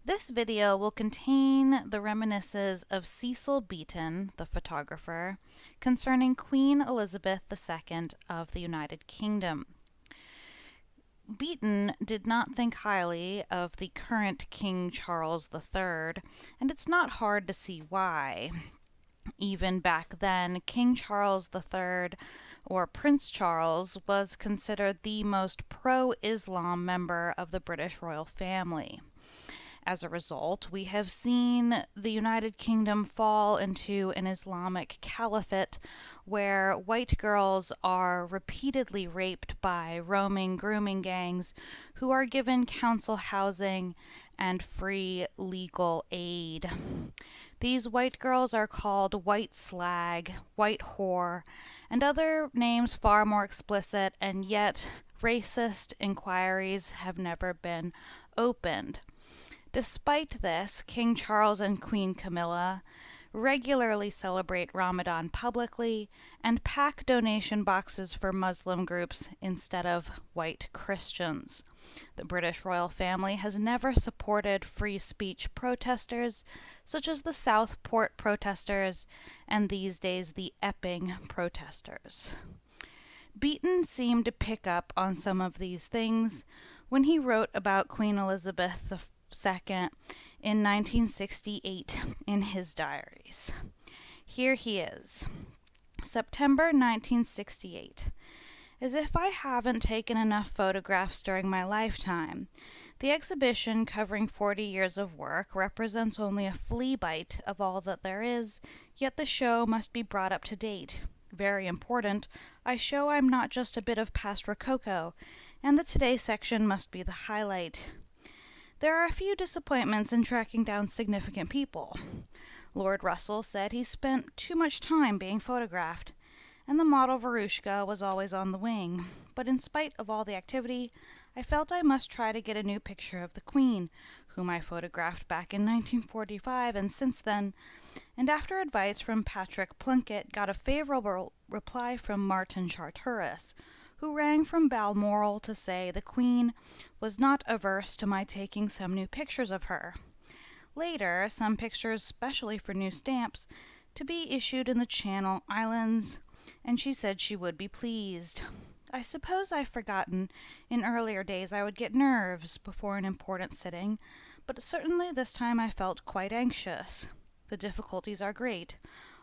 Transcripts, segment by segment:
This video will contain the reminiscences of Cecil Beaton, the photographer, concerning Queen Elizabeth II of the United Kingdom. Beaton did not think highly of the current King Charles III, and it's not hard to see why. Even back then, King Charles III, or Prince Charles, was considered the most pro-Islam member of the British royal family. As a result, we have seen the United Kingdom fall into an Islamic caliphate where white girls are repeatedly raped by roaming grooming gangs who are given council housing and free legal aid. These white girls are called white slag, white whore, and other names far more explicit, and yet racist inquiries have never been opened. Despite this, King Charles and Queen Camilla regularly celebrate Ramadan publicly and pack donation boxes for Muslim groups instead of white Christians. The British royal family has never supported free speech protesters, such as the Southport protesters and these days the Epping protesters. Beaton seemed to pick up on some of these things when he wrote about Queen Elizabeth II in 1968 in his diaries. Here he is. September 1968. As if I haven't taken enough photographs during my lifetime. The exhibition, covering 40 years of work, represents only a flea bite of all that there is, yet the show must be brought up to date. Very important, I show I'm not just a bit of past Rococo, and the Today section must be the highlight. There are a few disappointments in tracking down significant people. Lord Russell said he spent too much time being photographed, and the model Verushka was always on the wing. But in spite of all the activity, I felt I must try to get a new picture of the Queen, whom I photographed back in 1945 and since then, and after advice from Patrick Plunkett, got a favorable reply from Martin Charteris, who rang from Balmoral to say the Queen was not averse to my taking some new pictures of her. Later, some pictures, specially for new stamps, to be issued in the Channel Islands, and she said she would be pleased. I suppose I've forgotten in earlier days I would get nerves before an important sitting, but certainly this time I felt quite anxious. The difficulties are great.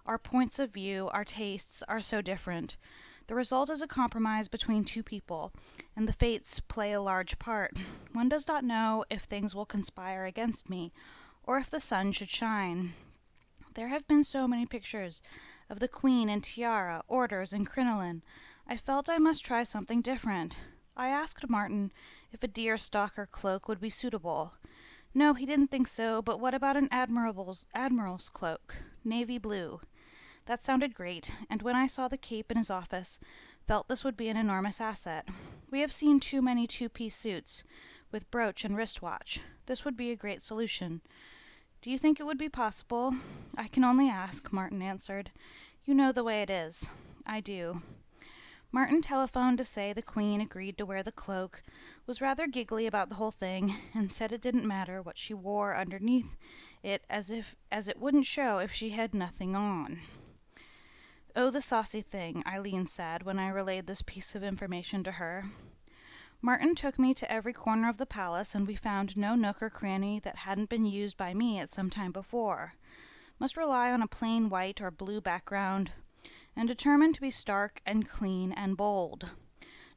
Our points of view, our tastes are so different. The result is a compromise between two people, and the fates play a large part. One does not know if things will conspire against me, or if the sun should shine. There have been so many pictures of the Queen in tiara, orders, and crinoline. I felt I must try something different. I asked Martin if a deerstalker cloak would be suitable. No, he didn't think so, but what about an admiral's cloak, navy blue? That sounded great, and when I saw the cape in his office, felt this would be an enormous asset. We have seen too many two-piece suits, with brooch and wristwatch. This would be a great solution. Do you think it would be possible? I can only ask, Martin answered. You know the way it is. I do. Martin telephoned to say the Queen agreed to wear the cloak, was rather giggly about the whole thing, and said it didn't matter what she wore underneath it, as it wouldn't show if she had nothing on. Oh, the saucy thing, Eileen said when I relayed this piece of information to her. Martin took me to every corner of the palace, and we found no nook or cranny that hadn't been used by me at some time before. Must rely on a plain white or blue background, and determined to be stark and clean and bold.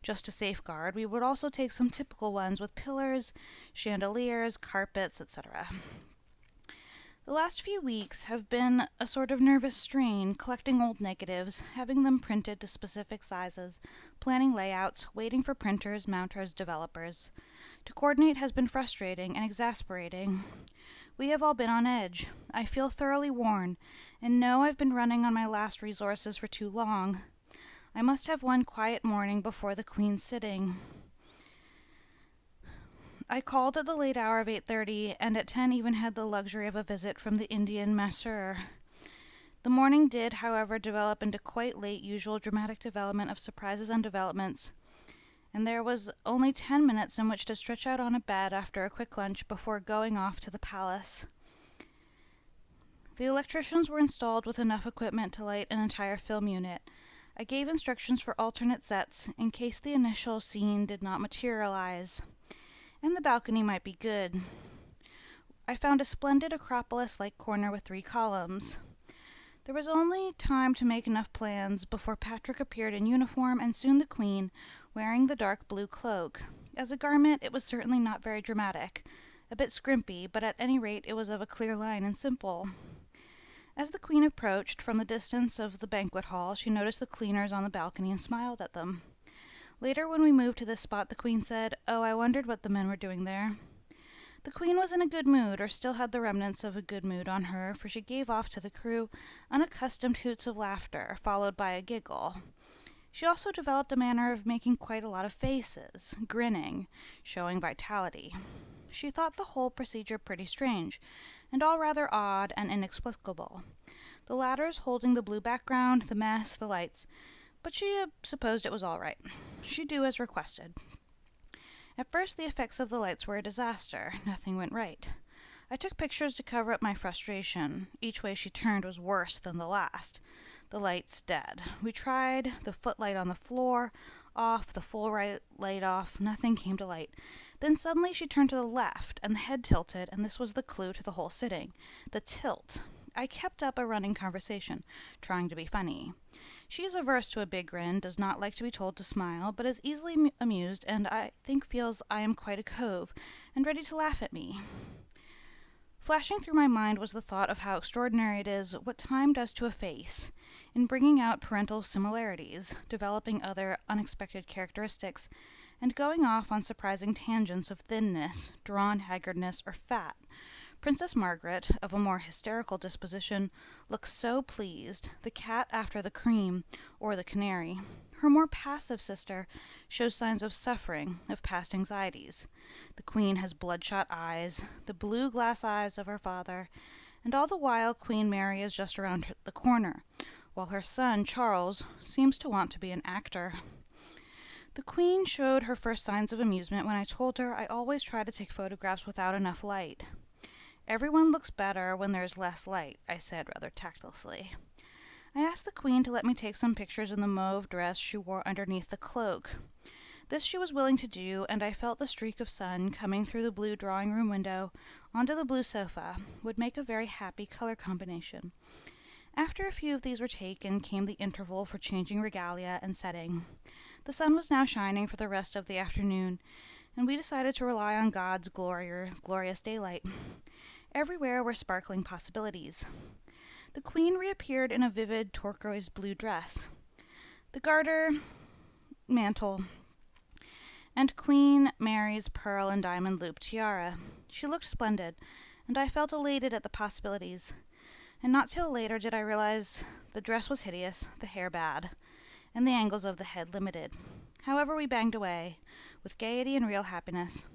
Just to safeguard, we would also take some typical ones with pillars, chandeliers, carpets, etc. The last few weeks have been a sort of nervous strain, collecting old negatives, having them printed to specific sizes, planning layouts, waiting for printers, mounters, developers. To coordinate has been frustrating and exasperating. We have all been on edge. I feel thoroughly worn, and know I've been running on my last resources for too long. I must have one quiet morning before the Queen's sitting. I called at the late hour of 8:30, and at 10 even had the luxury of a visit from the Indian masseur. The morning did, however, develop into quite late usual dramatic development of surprises and developments, and there was only 10 minutes in which to stretch out on a bed after a quick lunch before going off to the palace. The electricians were installed with enough equipment to light an entire film unit. I gave instructions for alternate sets in case the initial scene did not materialize, and the balcony might be good. I found a splendid Acropolis-like corner with 3 columns. There was only time to make enough plans before Patrick appeared in uniform and soon the Queen, wearing the dark blue cloak. As a garment, it was certainly not very dramatic, a bit scrimpy, but at any rate it was of a clear line and simple. As the Queen approached from the distance of the banquet hall, she noticed the cleaners on the balcony and smiled at them. Later, when we moved to this spot, the Queen said, "Oh, I wondered what the men were doing there." The Queen was in a good mood, or still had the remnants of a good mood on her, for she gave off to the crew unaccustomed hoots of laughter, followed by a giggle. She also developed a manner of making quite a lot of faces, grinning, showing vitality. She thought the whole procedure pretty strange, and all rather odd and inexplicable. The ladders holding the blue background, the mess, the lights, but she supposed it was all right. She'd do as requested. At first, the effects of the lights were a disaster. Nothing went right. I took pictures to cover up my frustration. Each way she turned was worse than the last. The lights dead. We tried the footlight on the floor, off, the full light off. Nothing came to light. Then suddenly she turned to the left, and the head tilted, and this was the clue to the whole sitting. The tilt. I kept up a running conversation, trying to be funny. She is averse to a big grin, does not like to be told to smile, but is easily amused, and I think feels I am quite a cove, and ready to laugh at me. Flashing through my mind was the thought of how extraordinary it is what time does to a face, in bringing out parental similarities, developing other unexpected characteristics, and going off on surprising tangents of thinness, drawn haggardness, or fat. Princess Margaret, of a more hysterical disposition, looks so pleased, the cat after the cream, or the canary. Her more passive sister shows signs of suffering, of past anxieties. The Queen has bloodshot eyes, the blue glass eyes of her father, and all the while Queen Mary is just around the corner, while her son, Charles, seems to want to be an actor. The Queen showed her first signs of amusement when I told her I always try to take photographs without enough light. "Everyone looks better when there's less light," I said rather tactlessly. I asked the Queen to let me take some pictures in the mauve dress she wore underneath the cloak. This she was willing to do, and I felt the streak of sun coming through the blue drawing-room window onto the blue sofa would make a very happy color combination. After a few of these were taken came the interval for changing regalia and setting. The sun was now shining for the rest of the afternoon, and we decided to rely on God's glorious daylight. Everywhere were sparkling possibilities. The Queen reappeared in a vivid turquoise blue dress. The garter, mantle, and Queen Mary's pearl and diamond loop tiara. She looked splendid, and I felt elated at the possibilities. And not till later did I realize the dress was hideous, the hair bad, and the angles of the head limited. However, we banged away, with gaiety and real happiness.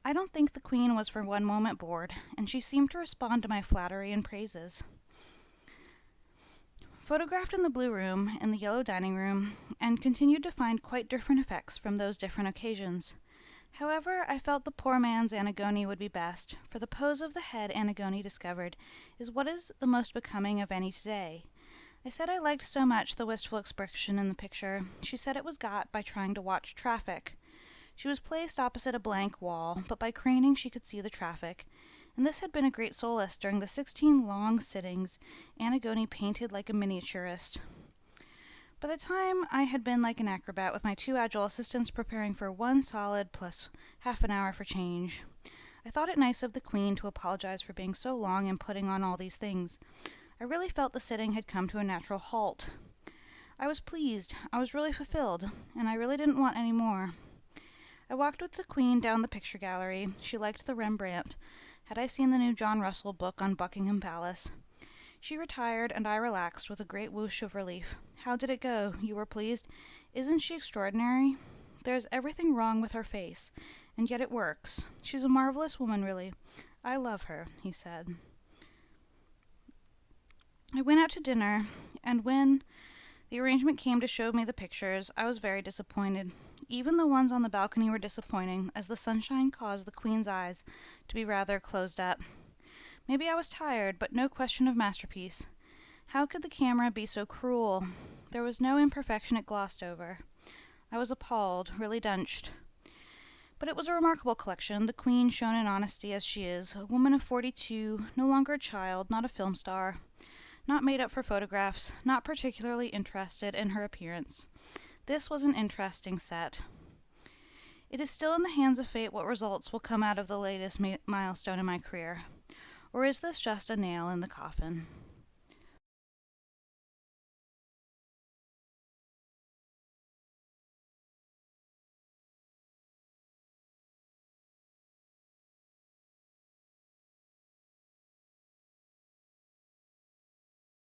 I don't think the Queen was for one moment bored, and she seemed to respond to my flattery and praises. Photographed in the blue room, in the yellow dining room, and continued to find quite different effects from those different occasions. However, I felt the poor man's Antigone would be best, for the pose of the head Antigone discovered is what is the most becoming of any today. I said I liked so much the wistful expression in the picture. She said it was got by trying to watch traffic. She was placed opposite a blank wall, but by craning she could see the traffic, and this had been a great solace during the 16 long sittings Antigone painted like a miniaturist. By the time I had been like an acrobat with my 2 agile assistants preparing for 1 solid plus half an hour for change. I thought it nice of the Queen to apologize for being so long and putting on all these things. I really felt the sitting had come to a natural halt. I was pleased, I was really fulfilled, and I really didn't want any more. I walked with the Queen down the picture gallery. She liked the Rembrandt. Had I seen the new John Russell book on Buckingham Palace? She retired, and I relaxed with a great whoosh of relief. "How did it go? You were pleased? Isn't she extraordinary? There's everything wrong with her face, and yet it works. She's a marvelous woman, really. I love her," he said. I went out to dinner, and when the arrangement came to show me the pictures, I was very disappointed. Even the ones on the balcony were disappointing, as the sunshine caused the Queen's eyes to be rather closed up. Maybe I was tired, but no question of masterpiece. How could the camera be so cruel? There was no imperfection it glossed over. I was appalled, really dunched. But it was a remarkable collection, the Queen shown in honesty as she is, a woman of 42, no longer a child, not a film star, not made up for photographs, not particularly interested in her appearance. This was an interesting set. It is still in the hands of fate what results will come out of the latest milestone in my career. Or is this just a nail in the coffin?